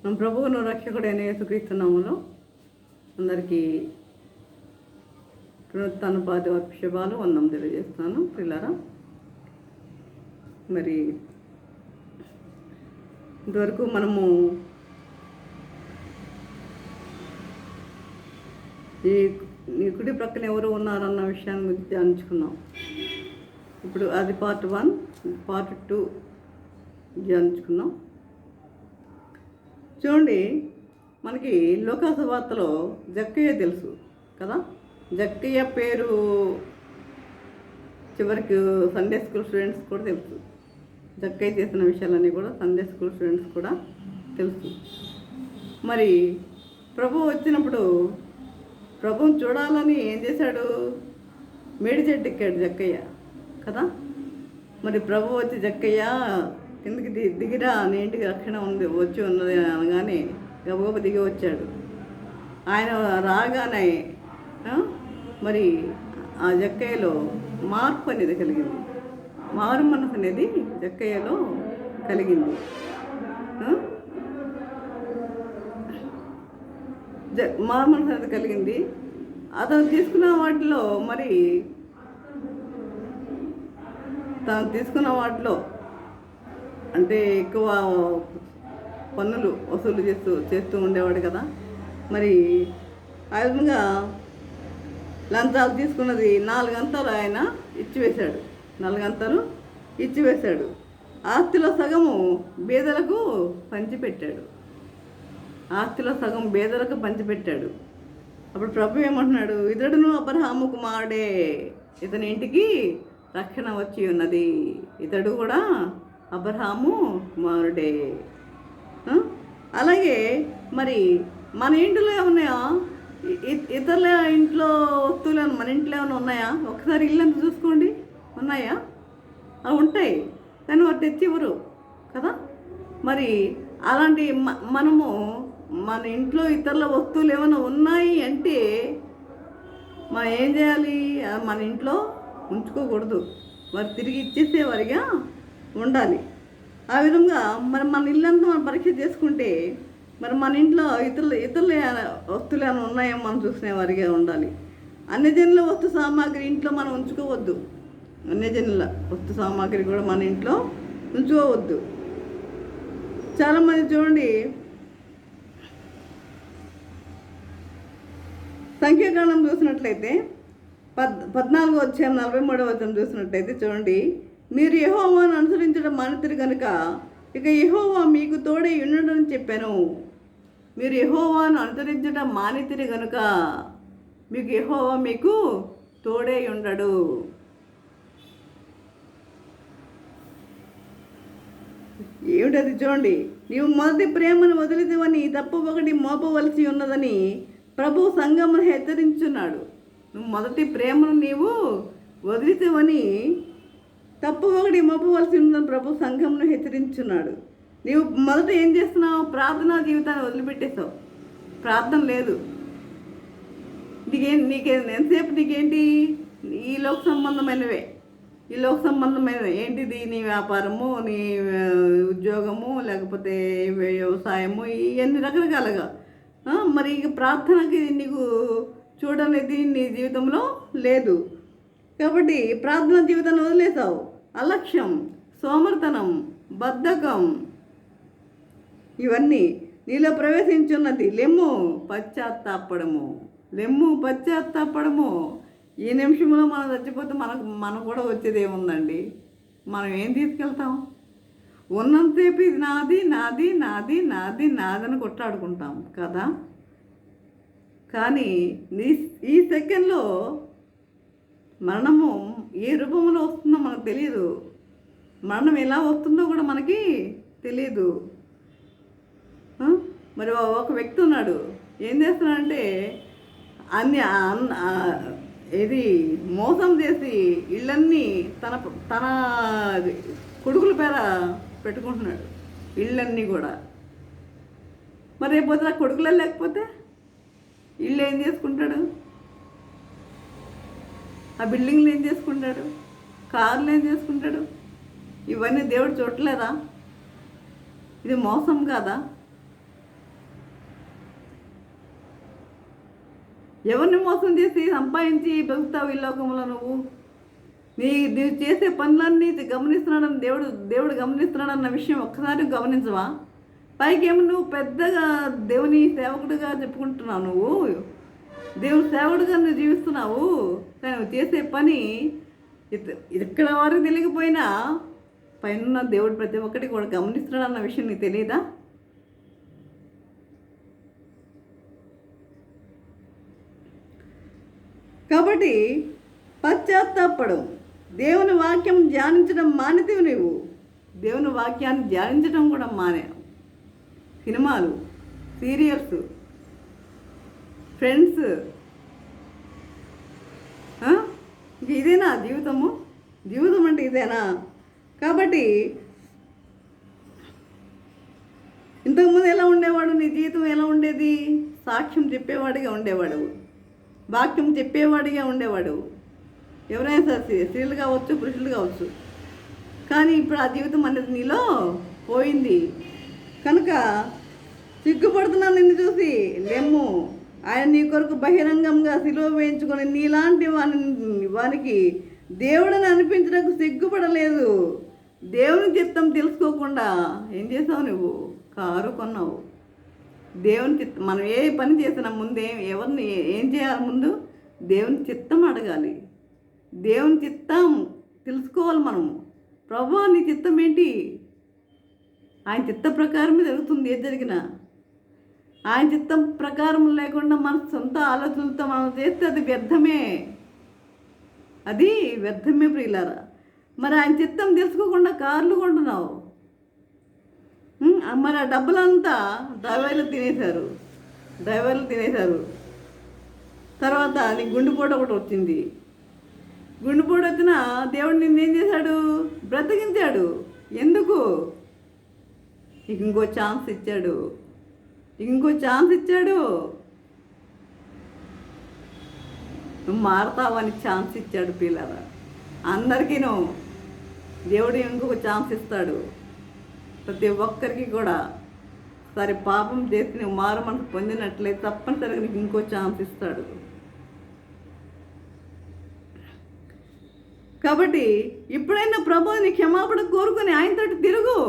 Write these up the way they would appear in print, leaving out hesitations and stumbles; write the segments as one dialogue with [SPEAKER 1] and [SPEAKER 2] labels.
[SPEAKER 1] మన ప్రభువును రక్షకుడైన యేసుక్రీస్తు నామములో అందరికీ పునరుత్థాన శుభాలు వందనం తెలియజేస్తున్నాను. పిల్లరా, మరి ఇంతవరకు మనము ఈ కుడి ప్రక్కన ఎవరు ఉన్నారన్న విషయాన్ని గురించి ధ్యానించుకున్నాం. ఇప్పుడు అది పార్ట్ 1, పార్ట్ 2 ధ్యానించుకున్నాం. చూడండి, మనకి లోకాసు వార్తలో జక్కయ్య తెలుసు కదా. జక్కయ్య పేరు చివరికి సండే స్కూల్ స్టూడెంట్స్ కూడా తెలుసు. జక్కయ్య చేసిన విషయాలన్నీ కూడా సండే స్కూల్ స్టూడెంట్స్ కూడా తెలుసు. మరి ప్రభు వచ్చినప్పుడు ప్రభుని చూడాలని ఏం చేశాడు? మేడి చెట్టు ఎక్కాడు జక్కయ్య కదా. మరి ప్రభు వచ్చి జక్కయ్య కిందికి దిగిరా, నీ ఇంటికి రక్షణ వచ్చి ఉన్నది అనగానే గబగబ దిగి వచ్చాడు. ఆయన రాగానే మరి ఆ జక్కయ్యలో మార్పు అనేది కలిగింది. మారు మనసు అనేది జక్కయ్యలో కలిగింది. మారు మనసు అనేది కలిగింది. అతను తీసుకున్న వాటిలో మరి తను తీసుకున్న వాటిలో అంటే ఎక్కువ పన్నులు వసూలు చేస్తూ ఉండేవాడు కదా. మరి ఆ విధంగా లంచాలు తీసుకున్నది 4 అంతాలు ఆయన ఇచ్చివేశాడు. 4 అంతాలు ఇచ్చివేశాడు. ఆస్తిలో సగము బీదలకు పంచిపెట్టాడు. ఆస్తిలో సగం బీదలకు పంచిపెట్టాడు. అప్పుడు ప్రభు ఏమంటున్నాడు? ఇతడును అబ్రహాము కుమారుడే, ఇతని ఇంటికి రక్షణ వచ్చి ఉన్నది. ఇతడు కూడా అబ్రహాము కుమారుడే. అలాగే మరి మన ఇంట్లో ఏమన్నాయా? ఇతరుల ఇంట్లో వస్తువులు మన ఇంట్లో ఏమైనా ఉన్నాయా? ఒకసారి ఇల్లు అంతా చూసుకోండి, ఉన్నాయా? అవి ఉంటాయి, కానీ వారు తెచ్చి ఇవ్వరు కదా. మరి అలాంటి మనము మన ఇంట్లో ఇతరుల వస్తువులు ఏమైనా ఉన్నాయి అంటే మనం ఏం చేయాలి? మన ఇంట్లో ఉంచుకోకూడదు, మరి తిరిగి ఇచ్చేసేవారిగా ఉండాలి. ఆ విధంగా మరి మన ఇల్లంతా మనం పరీక్ష చేసుకుంటే మరి మన ఇంట్లో ఇతరుల వస్తువులు ఏమైనా ఉన్నాయో మనం చూసుకునేవారిగా ఉండాలి. అన్యజనుల వస్తు సామాగ్రి ఇంట్లో మనం ఉంచుకోవద్దు. అన్యజనుల వస్తు సామాగ్రి కూడా మన ఇంట్లో ఉంచుకోవద్దు. చాలామంది చూడండి, సంఖ్యాకాండం చూసినట్లయితే 14వ అధ్యాయం 43వ వచనం చూసినట్లయితే చూడండి, మీరు యెహోవాను అనుసరించడం మానితిరి కనుక ఇక యెహోవా మీకు తోడై ఉండడని చెప్పాను. మీరు యెహోవాను అనుసరించడం మానితిరి కనుక మీకు యెహోవా మీకు తోడై ఉండడు. ఏమిటది చూడండి, నీవు మొదటి ప్రేమను వదిలిదివని తప్పు ఒకటి మోపవలసి ఉన్నదని ప్రభు సంఘమును హెచ్చరించున్నాడు. నువ్వు మొదటి ప్రేమను నీవు వదిలితేవని తప్పు ఒకటి మోపవలసి ఉందని ప్రభు సంఘమును హెచ్చరించున్నాడు. నీవు మొదట ఏం చేస్తున్నావు? ప్రార్థనా జీవితాన్ని వదిలిపెట్టేస్తావు. ప్రార్థన లేదు. ఎంతసేపు నీకేంటి? ఈ లోక సంబంధమైనవే. ఏంటిది? నీ వ్యాపారము, నీ ఉద్యోగము, లేకపోతే వ్యవసాయము, ఇవన్నీ రకరకాలుగా. మరి ఇక ప్రార్థనకి నీకు చూడనేది నీ జీవితంలో లేదు. కాబట్టి ప్రార్థన జీవితాన్ని వదిలేసావు. అలక్ష్యం, సోమర్తనం, బద్ధకం ఇవన్నీ నీలో ప్రవేశించున్నది. లెమ్ము పశ్చాత్తాపడము. ఈ నిమిషంలో మనం చచ్చిపోతే మనకు కూడా వచ్చేది ఏముందండి? మనం ఏం తీసుకెళ్తాం? ఉన్నంతసేపు ఇది నాదని కొట్లాడుకుంటాం కదా. కానీ ఈ సెకండ్లో మరణము ఏ రూపంలో వస్తుందో మనకు తెలియదు. మరణం ఎలా వస్తుందో కూడా మనకి తెలియదు. మరి ఒక వ్యక్తి ఉన్నాడు, ఏం చేస్తున్నాడంటే ఇది మోసం చేసి ఇళ్ళన్నీ తన కొడుకుల పేర పెట్టుకుంటున్నాడు. ఇళ్ళన్నీ కూడా. మరి రేపు కొడుకులే లేకపోతే ఇల్లు ఏం చేసుకుంటాడు? ఆ బిల్డింగ్లు ఏం చేసుకుంటాడు? కార్లు ఏం చేసుకుంటాడు? ఇవన్నీ దేవుడు చూడలేదా? ఇది మోసం కాదా? ఎవరిని మోసం చేసి సంపాదించి బతుకుతావు ఈ లోకంలో నువ్వు? నీవు చేసే పనులన్నీ గమనిస్తున్నాడని దేవుడు గమనిస్తున్నాడన్న విషయం ఒక్కసారి గమనించవా? పైకేమో నువ్వు పెద్దగా దేవుని సేవకుడిగా చెప్పుకుంటున్నావు, నువ్వు దేవుని సేవకుడిగా నువ్వు జీవిస్తున్నావు. కానీ నువ్వు చేసే పని ఇక్కడ వరకు తెలియకపోయినా పైన దేవుడు ప్రతి ఒక్కటి కూడా గమనిస్తున్నాడన్న విషయం నీకు తెలియదా? కాబట్టి పశ్చాత్తాపడు. దేవుని వాక్యం ధ్యానించడం మానితివి నువ్వు. దేవుని వాక్యాన్ని ధ్యానించడం కూడా మానేవు. సినిమాలు, సీరియల్స్, ఫ్రెండ్స్, ఇంక ఇదేనా జీవితము? జీవితం అంటే ఇదేనా? కాబట్టి ఇంతకుముందు ఎలా ఉండేవాడు? నీ జీవితం ఎలా ఉండేది? సాక్ష్యం చెప్పేవాడిగా ఉండేవాడు, వాక్యం చెప్పేవాడిగా ఉండేవాడు. ఎవరైనా సరే, స్త్రీలు కావచ్చు, పురుషులు కావచ్చు. కానీ ఇప్పుడు ఆ జీవితం అనేది నీలో పోయింది కనుక సిగ్గుపడుతున్నాను నిన్ను చూసి. లెమ్ము, ఆయన నీ కొరకు బహిరంగంగా సిలువ వేయించుకొని నీలాంటి వానికి దేవుడిని అనిపించడానికి సిగ్గుపడలేదు. దేవుని చిత్తం తెలుసుకోకుండా ఏం చేసావు నువ్వు? కారు కొన్నావు. దేవుని చిత్తం, మనం ఏ పని చేసినా ముందు ఎవరిని ఏం చేయాలి? ముందు దేవుని చిత్తం అడగాలి. దేవుని చిత్తం తెలుసుకోవాలి మనము. ప్రభువా నీ చిత్తం ఏంటి? ఆయన చిత్త ప్రకారమే జరుగుతుంది ఏది జరిగినా. ఆయన చిత్తం ప్రకారం లేకుండా మన సొంత ఆలోచనలతో మనం చేస్తే అది వ్యర్థమే, అది వ్యర్థమే ప్రియులారా. మరి ఆయన చిత్తం తెలుసుకోకుండా కార్లు కొంటున్నావు. మరి ఆ డబ్బులంతా డ్రైవర్లు తినేశారు. తర్వాత నీకు గుండెపోటు ఒకటి వచ్చింది. గుండెపోటు వచ్చిన దేవుడు నిన్నేం చేశాడు? బ్రతికించాడు. ఎందుకు? నీకు ఇంకో ఛాన్స్ ఇచ్చాడు. నువ్వు మారుతావని ఛాన్స్ ఇచ్చాడు పిల్లరా. అందరికీ దేవుడు ఇంకొక ఛాన్స్ ఇస్తాడు. ప్రతి ఒక్కరికి కూడా సరే పాపం చేసి నువ్వు మారు మనసు పొందినట్లయితే తప్పనిసరిగా నీకు ఇంకో ఛాన్స్ ఇస్తాడు. కాబట్టి ఇప్పుడైనా ప్రభువుని క్షమాపణ కోరుకొని ఆయనతోటి తిరుగు.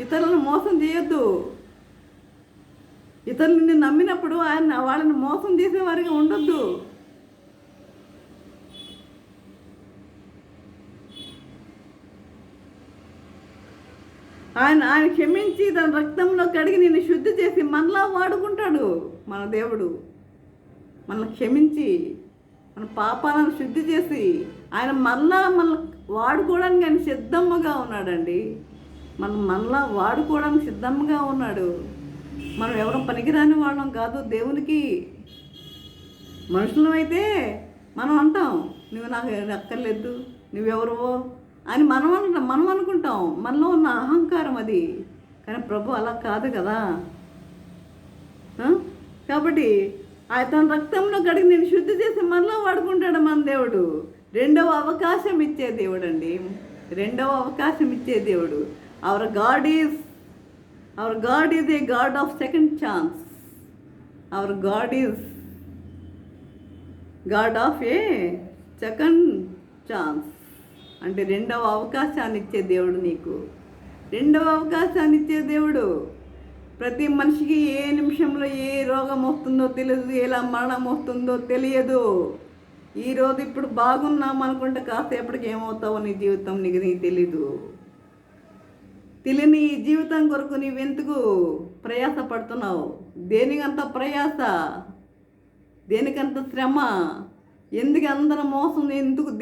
[SPEAKER 1] ఇతరులను మోసం చేయొద్దు. ఇతరులు నిన్ను నమ్మినప్పుడు వాళ్ళని మోసం చేసేవారిగా ఉండొద్దు. ఆయన క్షమించి తన రక్తంలో కడిగి నిన్ను శుద్ధి చేసి మనలా వాడుకుంటాడు. మన దేవుడు మనల్ని క్షమించి మన పాపాలను శుద్ధి చేసి ఆయన మనల్ని వాడుకోవడానికి ఆయన సిద్ధంగా ఉన్నాడండి. మనలా వాడుకోవడానికి సిద్ధంగా ఉన్నాడు. మనం ఎవరో పనికిరాని వాళ్ళం కాదు దేవునికి. మనుషులం అయితే మనం అంటాం, నువ్వు నాకు అక్కర్లేదు, నువ్వెవరవో అని మనం అనుకుంటాం. మనలో ఉన్న అహంకారం అది. కానీ ప్రభు అలా కాదు కదా. కాబట్టి తన రక్తంలో కడిగి నేను శుద్ధి చేసి మనలో వాడుకుంటాడు మన దేవుడు. రెండవ అవకాశం ఇచ్చే దేవుడు అండి. Hour God is a God of second chance. Hour God is God of A second chance. అంటే రెండవ అవకాశాన్ని ఇచ్చే దేవుడు నీకు. ప్రతి మనిషికి ఏ నిమిషంలో ఏ రోగం వస్తుందో తెలియదు, ఎలా మరణం వస్తుందో తెలియదు. ఈరోజు ఇప్పుడు బాగున్నాం అనుకుంటే కాసేపటికి ఏమవుతావో నీ జీవితం నీకు తెలీదు. తెలియని ఈ జీవితం కొరకు నీవెందుకు ప్రయాస పడుతున్నావు? దేనికంత ప్రయాస, దేనికంత శ్రమ, ఎందుకు అందరూ మోసం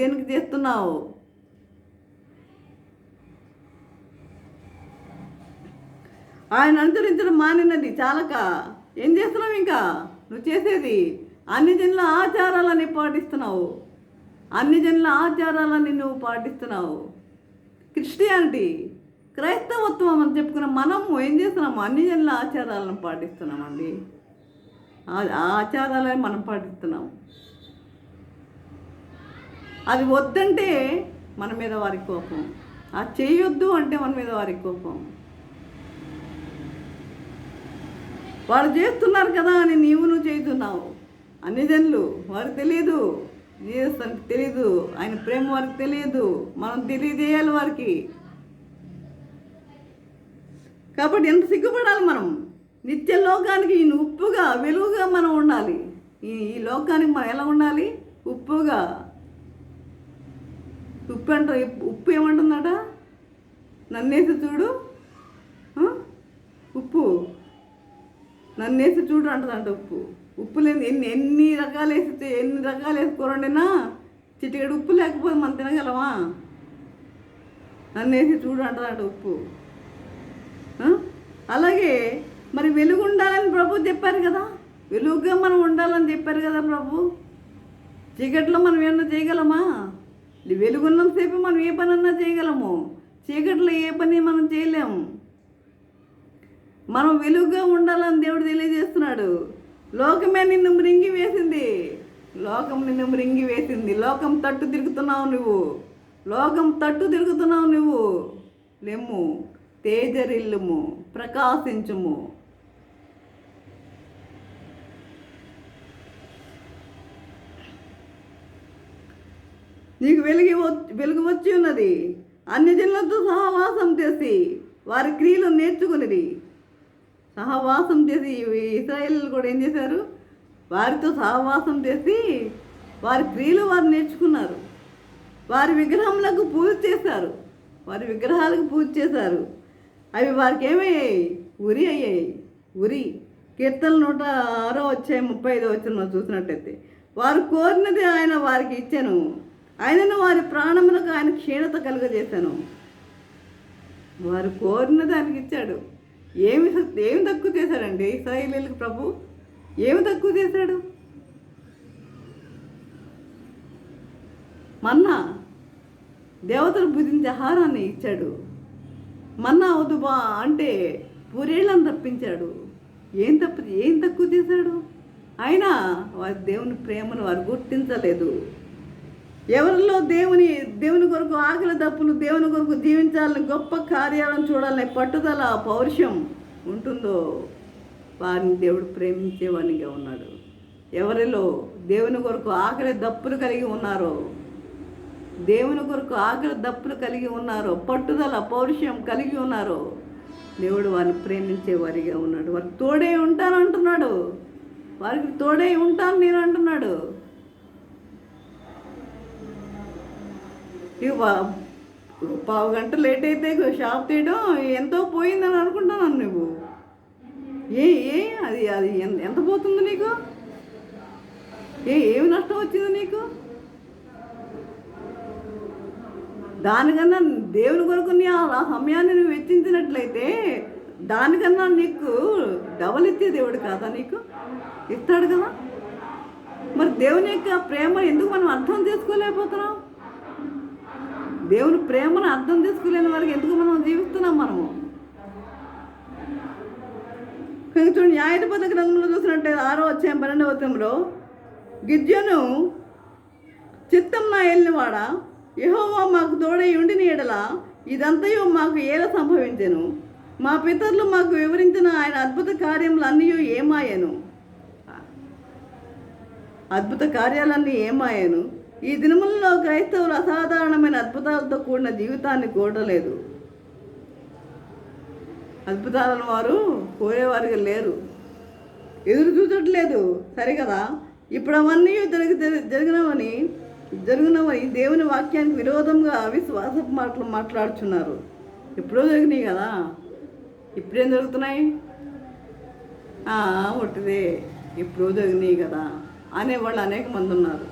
[SPEAKER 1] దేనికి చేస్తున్నావు? ఆయన అనుసరించడం మానినది చాలక ఏం చేస్తున్నావు? ఇంకా నువ్వు చేసేది అన్ని జనుల ఆచారాలని నువ్వు పాటిస్తున్నావు. క్రిస్టియానిటీ, క్రైస్తవత్వం అని చెప్పుకున్న మనము ఏం చేస్తున్నాము? అన్ని జనుల ఆచారాలను పాటిస్తున్నామండి. ఆ ఆచారాలని మనం పాటిస్తున్నాము. అది వద్దంటే మన మీద వారికి కోపం, అది చేయొద్దు అంటే మన మీద వారికి కోపం. వాళ్ళు చేస్తున్నారు కదా అని నువ్వు చేస్తున్నావు. అన్ని జనులు వారికి తెలియదు, జీసస్ అంటే తెలియదు, ఆయన ప్రేమ వారికి తెలియదు. మనం తెలియజేయాలి వారికి. కాబట్టి ఎంత సిగ్గుపడాలి మనం. నిత్య లోకానికి ఈయన ఉప్పుగా వెలుగుగా మనం ఉండాలి. ఈ లోకానికి మనం ఎలా ఉండాలి? ఉప్పుగా. ఉప్పు ఏమంటుందట? నన్నేసి చూడు, ఉప్పు నన్నేసి చూడు అంటుందంట. ఉప్పు లేని ఎన్ని రకాలు వేసి కూర వండినా చిటికెడు ఉప్పు లేకపోతే మనం తినగలమా? నన్నేసి చూడు అంటుందంట ఉప్పు. అలాగే మరి వెలుగు ఉండాలని ప్రభు చెప్పారు కదా, వెలుగుగా మనం ఉండాలని చెప్పారు కదా ప్రభు. చీకట్లో మనం ఏమన్నా చేయగలమా? వెలుగున్నంతసేపు మనం ఏ పనన్నా చేయగలము, చీకట్లో ఏ పని మనం చేయలేము. మనం వెలుగుగా ఉండాలని దేవుడు తెలియజేస్తున్నాడు. లోకమే నిన్ను మృంగి వేసింది, లోకం నిన్ను మృంగి వేసింది. లోకం తట్టు తిరుగుతున్నావు నువ్వు, లోకం తట్టు తిరుగుతున్నావు నువ్వు. లెమ్ము, తేజరిల్లుము, ప్రకాశించుము. నీకు వెలుగు వచ్చి ఉన్నది. అన్ని జనులతో సహవాసం చేసి వారి క్రియలు నేర్చుకునేది. సహవాసం చేసి ఇశ్రాయేలు కూడా ఏం చేశారు? వారితో సహవాసం చేసి వారి క్రియలు వారు నేర్చుకున్నారు. వారి విగ్రహములకు పూజ చేశారు, వారి విగ్రహాలకు పూజ చేశారు. అవి వారికి ఏమయ్యాయి? ఉరి అయ్యాయి. ఉరి. కీర్తనలు 106:35 మనం చూసినట్టయితే, వారు కోరినది ఆయన వారికి ఇచ్చాను, ఆయనను వారి ప్రాణములకు ఆయన క్షీణత కలుగజేశాను. వారు కోరినది ఆయనకి ఇచ్చాడు. ఏమి తక్కువ చేశాడండి ఇశ్రాయేలీయులకు ప్రభు? ఏమి తక్కువ చేశాడు? మన్నా, దేవతలు భుజించే ఆహారాన్ని ఇచ్చాడు. మన్నా వద్దు బా అంటే పూరేళ్ళని తప్పించాడు. ఏం తక్కువ చేశాడు? అయినా వారి దేవుని ప్రేమను వారు గుర్తించలేదు. ఎవరిలో దేవుని కొరకు ఆకలి దప్పులు, దేవుని కొరకు జీవించాలని, గొప్ప కార్యాలను చూడాలని పట్టుదల, పౌరుషం ఉంటుందో వారిని దేవుడు ప్రేమించేవానిగా ఉన్నాడు. ఎవరిలో దేవుని కొరకు ఆకలి దప్పులు కలిగి ఉన్నారో, దేవుని కొరకు ఆకలి దప్పులు కలిగి ఉన్నారో, పట్టుదల, పౌరుషం కలిగి ఉన్నారో, దేవుడు వారిని ప్రేమించేవారిగా ఉన్నాడు. వారికి తోడై ఉంటాను అంటున్నాడు. వారికి తోడై ఉంటాను నేను అంటున్నాడు. పావు గంట లేట్ అయితే షాప్ తీయడం ఎంతో పోయిందని అనుకుంటున్నాను. నువ్వు అది ఎంత పోతుంది నీకు? ఏమి నష్టం వచ్చింది నీకు? దానికన్నా దేవుని కొరకు ఆ సమయాన్ని నువ్వు వెచ్చించినట్లయితే దానికన్నా నీకు డబల్ ఇచ్చే దేవుడు కాదా? నీకు ఇస్తాడు కదా. మరి దేవుని యొక్క ప్రేమ ఎందుకు మనం అర్థం చేసుకోలేకపోతున్నాం? దేవుని ప్రేమను అర్థం చేసుకోలేని వారికి ఎందుకు మనం జీవిస్తున్నాం? మనము చూడండి, న్యాయాధిపతి గ్రంథంలో చూసినట్టే 6:12 గిద్యోను, చిత్తం నా ఏలినవాడా, యెహోవా మాకు తోడై ఉండిన ఎడల ఇదంతయు మాకు ఏల సంభవించెను. మా పితరులు మాకు వివరించిన ఆయన అద్భుత కార్యములు అన్నీ ఏమాయను. అద్భుత కార్యాలన్నీ ఏమాయను. ఈ దినములలో క్రైస్తవులు అసాధారణమైన అద్భుతాలతో కూడిన జీవితాన్ని కోరలేదు. అద్భుతాలను వారు కోరేవారుగా లేరు, ఎదురు చూడట్లేదు. సరే కదా, ఇప్పుడు అవన్నీ జరిగినవని దేవుని వాక్యానికి విరోధంగా అవిశ్వాసపు మాటలు మాట్లాడుచున్నారు. ఎప్పుడో జరిగినాయి కదా, ఇప్పుడేం జరుగుతున్నాయి? ఒట్టిదే, ఎప్పుడో జరిగినాయి కదా అనేవాళ్ళు అనేక మంది ఉన్నారు.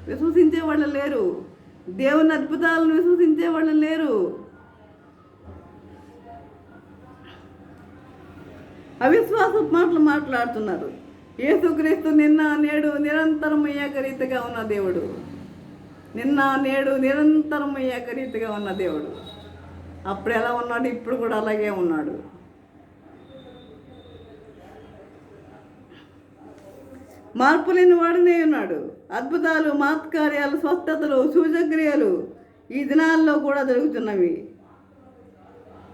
[SPEAKER 1] విశ్వసించే వాళ్ళు లేరు, దేవుని అద్భుతాలను విశ్వసించే వాళ్ళు లేరు. అవిశ్వాసపు మాటలు మాట్లాడుతున్నారు. యేసుక్రీస్తు నిన్న నేడు నిరంతరం ఏకరీతిగా ఉన్న దేవుడు. నిన్న నేడు నిరంతరం ఏకరీతిగా ఉన్న దేవుడు. అప్పుడు ఎలా ఉన్నాడు, ఇప్పుడు కూడా అలాగే ఉన్నాడు. మార్పు లేని వాడునే ఉన్నాడు. అద్భుతాలు, మహత్కార్యాలు, స్వస్థతలు, సూచక్రియలు ఈ దినాల్లో కూడా జరుగుతున్నవి.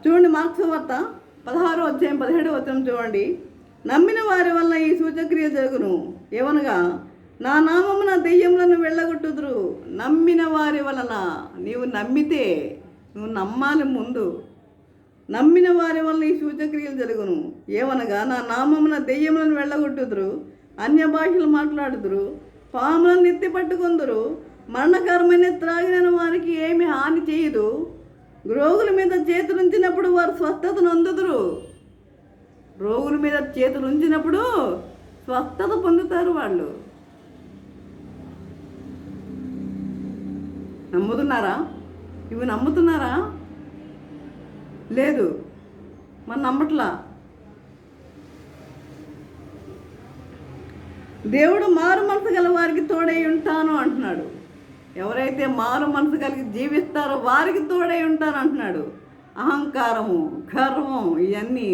[SPEAKER 1] చూడండి, మార్క్స్ వార్త 16:17 చూడండి. నమ్మిన వారి వల్ల ఈ సూచక్రియ జరుగును. ఏమనగా నా నామమున దెయ్యములను వెళ్ళగొట్టుదురు. నమ్మిన వారి వలన, నీవు నమ్మితే, నువ్వు నమ్మాలి ముందు. నమ్మిన వారి వల్ల ఈ సూచక్రియలు జరుగును. ఏమనగా నా నామమున దెయ్యములను వెళ్ళగొట్టుదురు, అన్య భాషలు మాట్లాడుదురు, పాములను నెత్తి పట్టుకొందురు, మరణకరమైన త్రాగిన వారికి ఏమి హాని చేయదు, రోగుల మీద చేతులు ఉంచినప్పుడు వారు స్వస్థతను అందుదురు. రోగుల మీద చేతులు ఉంచినప్పుడు స్వస్థత పొందుతారు వాళ్ళు. నమ్ముతున్నారా? ఇవి నమ్ముతున్నారా? లేదు, మనం నమ్మట్లా. దేవుడు మారు మనసు గల వారికి తోడై ఉంటాను అంటున్నాడు. ఎవరైతే మారు మనసు కలిగి జీవిస్తారో వారికి తోడై ఉంటాను అంటున్నాడు. అహంకారము, గర్వం ఇవన్నీ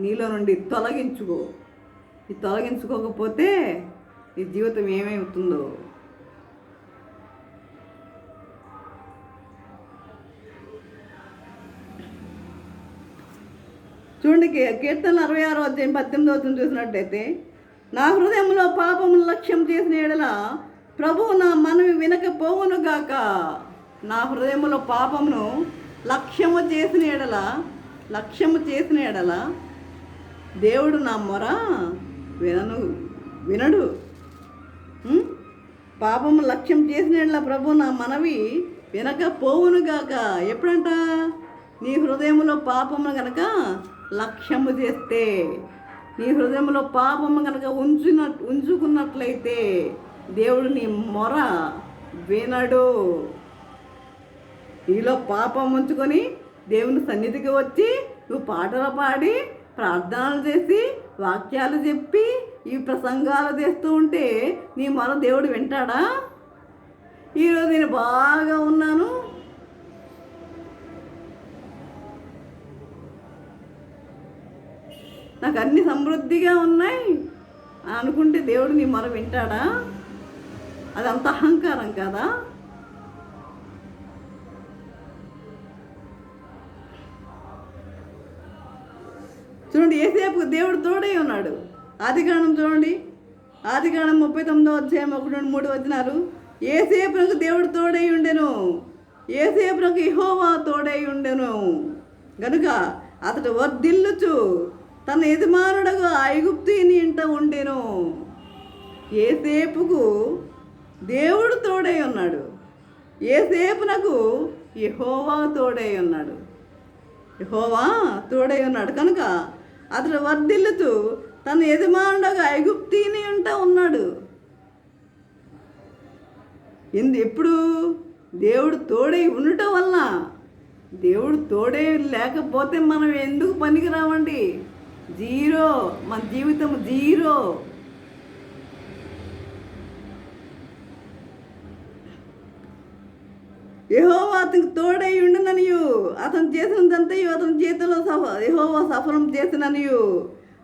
[SPEAKER 1] నీలో నుండి తొలగించుకో. ఇది తొలగించుకోకపోతే ఈ జీవితం ఏమవుతుందో. చూడండి, కీర్తన 66:18 చూసినట్టయితే, నా హృదయంలో పాపమును లక్ష్యం చేసిన ఎడల ప్రభువు నా మనవి వినకపోవును గాక. నా హృదయంలో పాపమును లక్ష్యము చేసిన ఎడల దేవుడు నా మొర వినడు. పాపము లక్ష్యం చేసిన ఎడల ప్రభు నా మనవి వినకపోవును గాక. ఎప్పుడంట? నీ హృదయంలో పాపమును గనక లక్ష్యము చేస్తే, నీ హృదయంలో పాపము కనుక ఉంచుకున్నట్లయితే దేవుడు నీ మొర వినడు. నీలో పాపం ఉంచుకొని దేవుని సన్నిధికి వచ్చి నువ్వు పాటలు పాడి, ప్రార్థనలు చేసి, వాక్యాలు చెప్పి, ఈ ప్రసంగాలు చేస్తూ ఉంటే నీ మొర దేవుడు వింటాడా? ఈరోజు నేను బాగా ఉన్నాను, నాకు అన్ని సమృద్ధిగా ఉన్నాయి అనుకుంటే దేవుడు నీ మొర వింటాడా? అదంత అహంకారం కదా? చూడండి, యేసేపుకు దేవుడు తోడై ఉన్నాడు. ఆదికాండం చూడండి, ఆదికాండం 39:1-3 యేసేపునకు దేవుడు తోడై ఉండెను. యేసేపునకు యెహోవా తోడై ఉండెను గనుక అతడు వర్ధిల్లుచు తన యజమానుడుగా ఐగుప్తీయుని ఇంట ఉండెను. యేసేపుకు దేవుడు తోడై ఉన్నాడు. యేసేపునకు యెహోవా తోడై ఉన్నాడు. యెహోవా తోడై ఉన్నాడు కనుక అతడు వర్ధిల్లుతూ తన యజమానుడుగా ఐగుప్తీయుని ఇంట ఉన్నాడు. ఎప్పుడు? దేవుడు తోడై ఉండటం వల్ల. దేవుడు తోడై లేకపోతే మనం ఎందుకు పనికి రావండి? జీరో, మన జీవితం జీరో. యెహోవా అతనికి తోడై ఉండననియు, అతను చేసినదంతయు అతని చేతిలో యెహోవా సఫలం చేసిననియు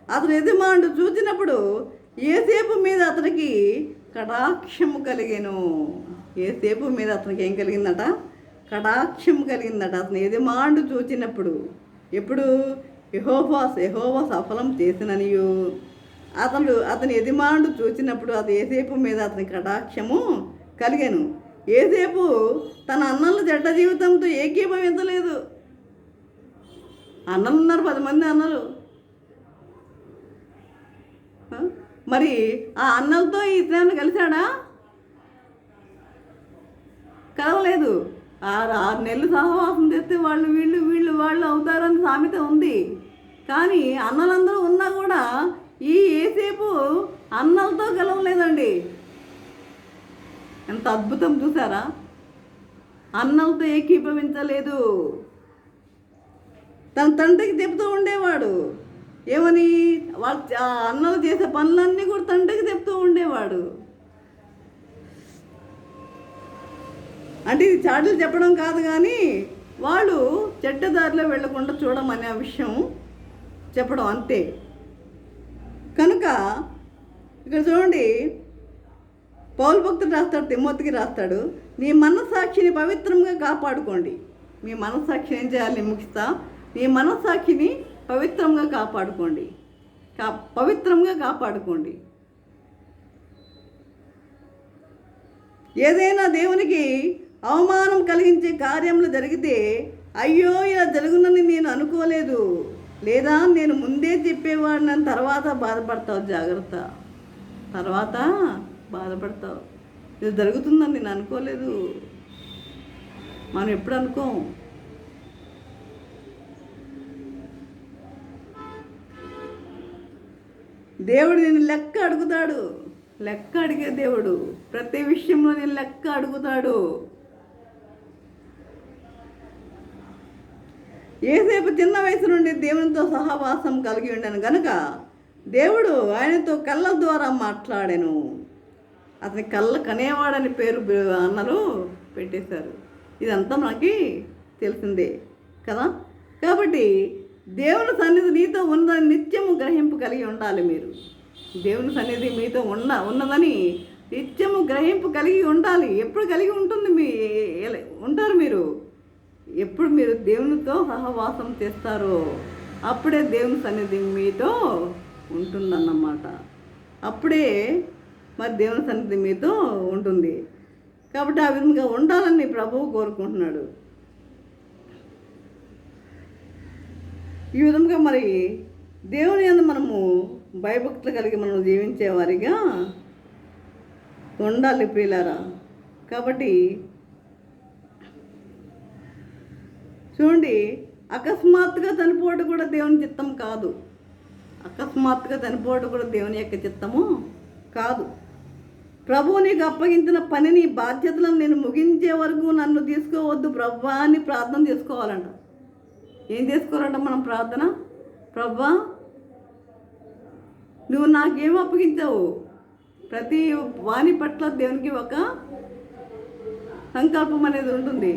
[SPEAKER 1] అతను యజమానుడు చూచినప్పుడు యేసేపు మీద అతనికి కటాక్షము కలిగెను. యేసేపు మీద అతనికి ఏం కలిగిందట? కటాక్షం కలిగిందట. అతను యజమానుడు చూచినప్పుడు. ఎప్పుడు? యెహోవా సఫలం చేసిననియు అతని యజమానుడు చూచినప్పుడు అది యేసేపు మీద అతని కటాక్షము కలిగాను. యేసేపు తన అన్నల జడ్డ జీవితంతో ఏకీభవించలేదు. అన్నలు ఉన్నారు, 10 మంది అన్నలు. మరి ఆ అన్నలతో ఇతను కలిశాడా? కలవలేదు. 6 నెలలు సహవాసం చేస్తే వాళ్ళు వీళ్ళు అవుతారని సామెత ఉంది. కానీ అన్నలందరూ ఉన్నా కూడా ఈ యేసేపు అన్నలతో కలవలేదండి. ఎంత అద్భుతం చూసారా? అన్నలతో ఏకీభవించలేదు. తన తండ్రికి చెప్తూ ఉండేవాడు. ఏమని? వాళ్ళ అన్నలు చేసే పనులన్నీ కూడా తండ్రికి చెప్తూ ఉండేవాడు. అంటే ఇది చాటులు చెప్పడం కాదు, కానీ వాళ్ళు చెడ్డదారిలో వెళ్లకుండా చూడమనే విషయం చెప్పడం అంతే. కనుక ఇక్కడ చూడండి, పౌలు భక్తుడు రాస్తాడు, తిమోతికి రాస్తాడు, నీ మనస్సాక్షిని పవిత్రంగా కాపాడుకోండి. మీ మనస్సాక్షిని ఏం చేయాలి? ముగిస్తా. నీ మనస్సాక్షిని పవిత్రంగా కాపాడుకోండి. పవిత్రంగా కాపాడుకోండి. ఏదైనా దేవునికి అవమానం కలిగించే కార్యములు జరిగితే అయ్యో ఇలా జరుగునని నేను అనుకోలేదు, లేదా నేను ముందే చెప్పేవాడిని తర్వాత బాధపడతావు. జాగ్రత్త, తర్వాత బాధపడతావు. ఇది జరుగుతుందని నేను అనుకోలేదు. మనం ఎప్పుడు అనుకోం. దేవుడు నేను లెక్క అడుగుతాడు. లెక్క అడిగే దేవుడు. ప్రతి విషయంలో నేను లెక్క అడుగుతాడు. యేసేపు చిన్న వయసు నుండి దేవునితో సహవాసం కలిగి ఉండను గనుక దేవుడు ఆయనతో కళ్ళ ద్వారా మాట్లాడాను. అతని కళ్ళ కనేవాడని పేరు అన్నలు పెట్టేశారు. ఇదంతా మనకి తెలిసిందే కదా. కాబట్టి దేవుని సన్నిధి నీతో ఉన్నదని నిత్యము గ్రహింపు కలిగి ఉండాలి. మీరు దేవుని సన్నిధి మీతో ఉన్నదని నిత్యము గ్రహింపు కలిగి ఉండాలి. ఎప్పుడు కలిగి ఉంటుంది ఉంటారు మీరు? ఎప్పుడు మీరు దేవునితో సహవాసం చేస్తారో అప్పుడే దేవుని సన్నిధి మీతో ఉంటుందన్నమాట. అప్పుడే మరి దేవుని సన్నిధి మీతో ఉంటుంది. కాబట్టి ఆ విధంగా ఉండాలని ప్రభువు కోరుకుంటున్నాడు. ఈ విధంగా మరి దేవుని యందు మనము భయభక్తులు కలిగి మనం జీవించేవారిగా ఉండాలి ప్రియులారా. కాబట్టి చూడండి, అకస్మాత్తుగా చనిపోవడం కూడా దేవుని చిత్తం కాదు. అకస్మాత్తుగా చనిపోవడం కూడా దేవుని యొక్క చిత్తము కాదు. ప్రభువు నీకు అప్పగించిన పనిని, బాధ్యతలను నేను ముగించే వరకు నన్ను తీసుకోవద్దు ప్రభువా అని ప్రార్థన చేసుకోవాలంట. ఏం చేసుకోవాలంట మనం ప్రార్థన? ప్రభువా నువ్వు నాకేం అప్పగించావు? ప్రతి వాని పట్ల దేవునికి ఒక సంకల్పం అనేది ఉంటుంది.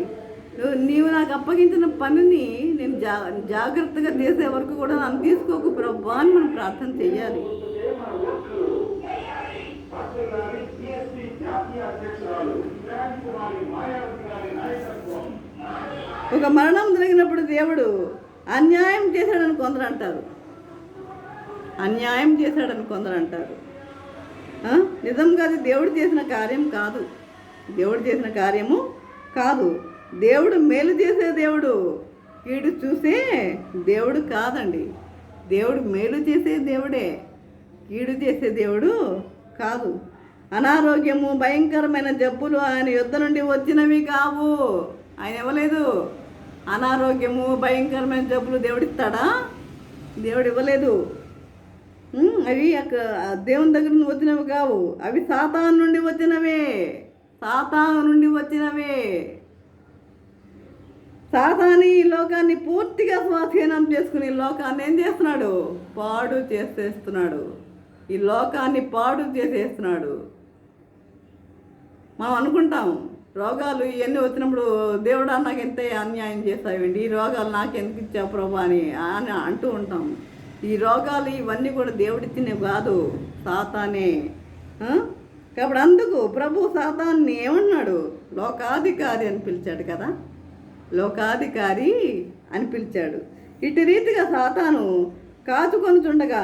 [SPEAKER 1] నీవు నాకు అప్పగించిన పనిని నేను జాగ్రత్తగా చేసే వరకు కూడా నన్ను తీసుకోకు ప్రభువా అని మనం ప్రార్థన చెయ్యాలి. ఒక మరణం జరిగినప్పుడు దేవుడు అన్యాయం చేశాడని కొందరు అంటారు. అన్యాయం చేశాడని కొందరు అంటారు. నిజంగా అది దేవుడు చేసిన కార్యం కాదు. దేవుడు చేసిన కార్యము కాదు. దేవుడు మేలు చేసే దేవుడు, కీడు చూసే దేవుడు కాదండి. దేవుడు మేలు చేసే దేవుడే, కీడు చేసే దేవుడు కాదు. అనారోగ్యము, భయంకరమైన జబ్బులు ఆయన యుద్ధ నుండి వచ్చినవి కావు. ఆయన ఇవ్వలేదు. అనారోగ్యము, భయంకరమైన జబ్బులు దేవుడిస్తాడా? దేవుడు ఇవ్వలేదు. అవి దేవుని దగ్గర నుండి వచ్చినవి కావు. అవి సాతాను నుండి వచ్చినవే. సాతాను నుండి వచ్చినవే. సాతాను ఈ లోకాన్ని పూర్తిగా స్వాధీనం చేసుకుని లోకాన్ని ఏం చేస్తున్నాడు? పాడు చేసేస్తున్నాడు. ఈ లోకాన్ని పాడు చేసేస్తున్నాడు. మనం అనుకుంటాం రోగాలు ఇవన్నీ వచ్చినప్పుడు దేవుడా నాకు ఎంత అన్యాయం చేస్తావండి, ఈ రోగాలు నాకు ఎందుకు ఇచ్చావు ప్రభా అని అంటూ ఉంటాం. ఈ రోగాలు ఇవన్నీ కూడా దేవుడిచ్చినవి కాదు, సాతానే. కాబట్టి అందుకు ప్రభు సాతాన్ని ఏమన్నాడు? లోకాధికారి అని పిలిచాడు కదా. లోకాధికారి అని పిలిచాడు. ఇటు రీతిగా సాతాను కాచుకొని చుండగా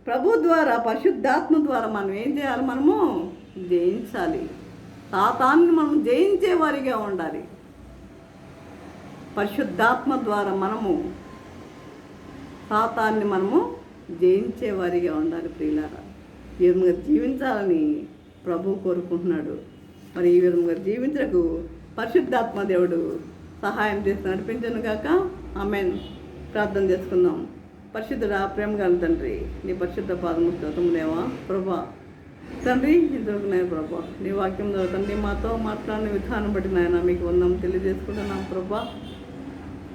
[SPEAKER 1] ప్రభు ద్వారా, పరిశుద్ధాత్మ ద్వారా మనం ఏం చేయాలి? మనము జయించాలి. సాతాన్ని మనం జయించే వారిగా ఉండాలి. పరిశుద్ధాత్మ ద్వారా మనము సాతాన్ని మనము జయించే వారిగా ఉండాలి ప్రియులారా. ఈ విధంగా జీవించాలని ప్రభు కోరుకుంటున్నాడు. మరి ఈ విధంగా జీవించకు పరిశుద్ధాత్మ దేవుడు సహాయం చేసి నడిపించను గాక. ఆమేన్. ప్రార్థన చేసుకుందాం. పరిశుద్ధుడా, ప్రేమ గల తండ్రి, నీ పరిశుద్ధ పాదము స్తోత్రములేవా ప్రభా. తండ్రి ఇంతవరకు నేను ప్రభా నీ వాక్యం తండ్రి మాతో మాట్లాడిన విధానం బట్టి నాయన మీకు వందం తెలియజేసుకుంటున్నాం ప్రభా.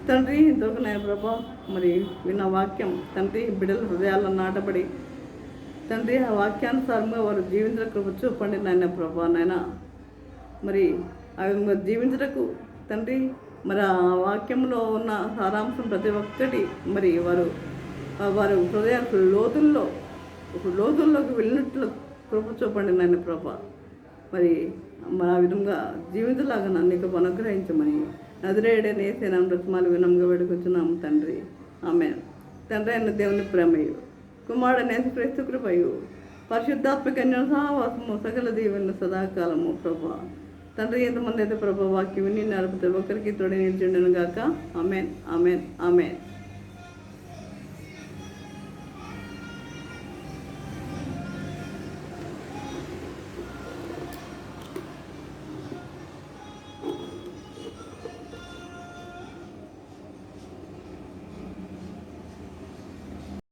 [SPEAKER 1] తండ్రి ఇంతవరకు నేను ప్రభా మరి విన్న వాక్యం తండ్రి బిడ్డల హృదయాల్లో నాటబడి తండ్రి ఆ వాక్యానుసారంగా వారు జీవించడం కృప చూపండి నాయన ప్రభా. నాయన మరి ఆ విధంగా జీవించటకు తండ్రి మరి ఆ వాక్యంలో ఉన్న సారాంశం ప్రతి ఒక్కటి మరి వారు హృదయ లోతుల్లోకి వెళ్ళినట్లు కృప చూపండి నాయన ప్రభా. మరి ఆ విధంగా జీవితంలాగా నన్ను ఇక అనుగ్రహించమని నజరేయుడైన యేసు నామమున బ్రతిమాలి వినమ్రంగా వేడుకొంచున్నాము తండ్రి. ఆమేన్. తండ్రి అయిన దేవుని ప్రేమయు కుమారుడైన యేసుక్రీస్తు కృపయు పరిశుద్ధాత్మ కన్యల సహవాసము సకల దీవెనలు సదాకాలము ప్రభా. తండ్రి ఎంతమంది అయితే ప్రభా వాక్యం విని నడుపుతారు ఒకరికి తోడే నిలిచిండును గాక. Amen amen amen.